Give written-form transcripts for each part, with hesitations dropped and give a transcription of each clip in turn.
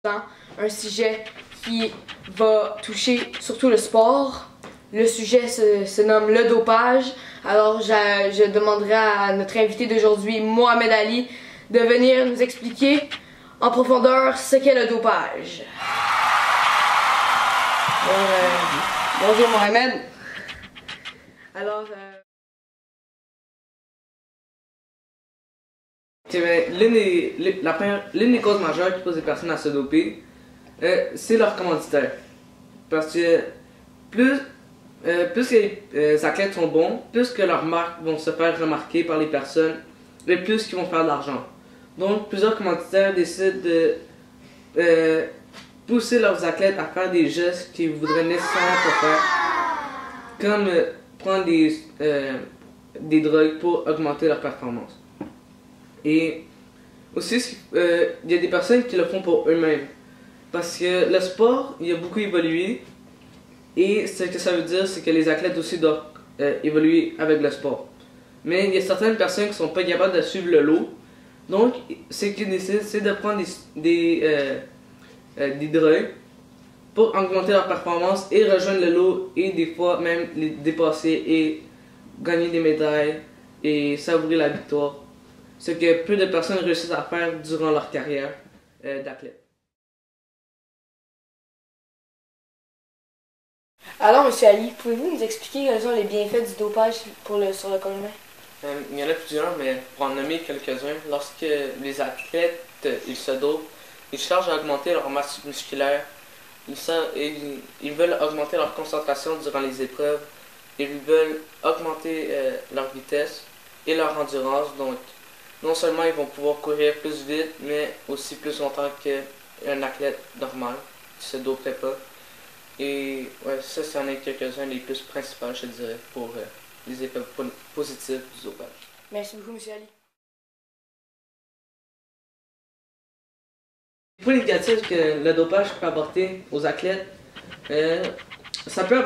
Un sujet qui va toucher surtout le sport. Le sujet se nomme le dopage. Alors je demanderai à notre invité d'aujourd'hui, Mohamed Ali, de venir nous expliquer en profondeur ce qu'est le dopage. Bonjour Mohamed. Alors, l'une des causes majeures qui poussent les personnes à se doper, c'est leur commanditaire. Parce que plus les athlètes sont bons, plus que leurs marques vont se faire remarquer par les personnes, et plus qu'ils vont faire de l'argent. Donc plusieurs commanditaires décident de pousser leurs athlètes à faire des gestes qu'ils voudraient nécessairement pas faire, comme prendre des drogues pour augmenter leur performance. Et aussi, il y a des personnes qui le font pour eux-mêmes. Parce que le sport, il a beaucoup évolué. Et ce que ça veut dire, c'est que les athlètes aussi doivent évoluer avec le sport. Mais il y a certaines personnes qui ne sont pas capables de suivre le lot. Donc, ce qu'ils décident, c'est de prendre des drogues pour augmenter leur performance et rejoindre le lot. Et des fois même les dépasser et gagner des médailles et savourer la victoire. Ce que peu de personnes réussissent à faire durant leur carrière d'athlète. alors Monsieur Ali, pouvez-vous nous expliquer quels sont les bienfaits du dopage sur le corps humain? Il y en a plusieurs, mais pour en nommer quelques-uns, lorsque les athlètes ils se dopent, ils cherchent à augmenter leur masse musculaire, ils veulent augmenter leur concentration durant les épreuves, ils veulent augmenter leur vitesse et leur endurance. Donc, non seulement ils vont pouvoir courir plus vite, mais aussi plus longtemps qu'un athlète normal qui se doperait pas. Et ouais, ça, c'en est quelques-uns des plus principaux, je dirais, pour les effets positifs du dopage. Merci beaucoup, M. Ali. Les points négatifs que le dopage peut apporter aux athlètes, ça peut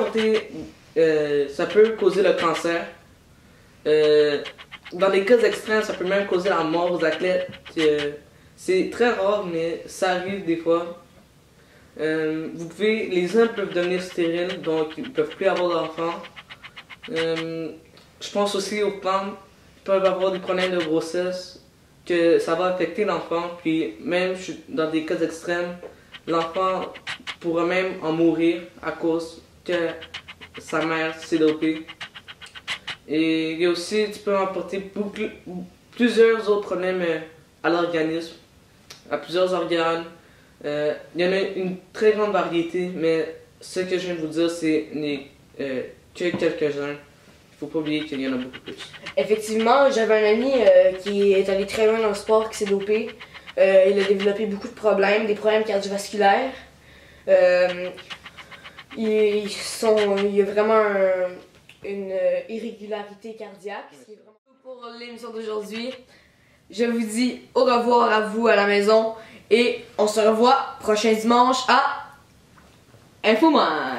causer le cancer. Dans des cas extrêmes, ça peut même causer la mort aux athlètes. C'est très rare, mais ça arrive des fois. Les hommes peuvent devenir stériles, donc ils ne peuvent plus avoir d'enfants. Je pense aussi aux femmes qui peuvent avoir des problèmes de grossesse, que ça va affecter l'enfant, puis même dans des cas extrêmes, l'enfant pourra même en mourir à cause que sa mère s'est dopée. Et il y a aussi, tu peux apporter plusieurs autres problèmes à l'organisme, à plusieurs organes. Il y en a une très grande variété, mais ce que je viens de vous dire, c'est que quelques-uns. Il ne faut pas oublier qu'il y en a beaucoup plus. Effectivement, j'avais un ami qui est allé très loin dans le sport, qui s'est dopé. Il a développé beaucoup de problèmes, des problèmes cardiovasculaires. Il y a vraiment une irrégularité cardiaque. C'est vraiment tout pour l'émission d'aujourd'hui. Je vous dis au revoir à vous à la maison et on se revoit prochain dimanche à Infoman.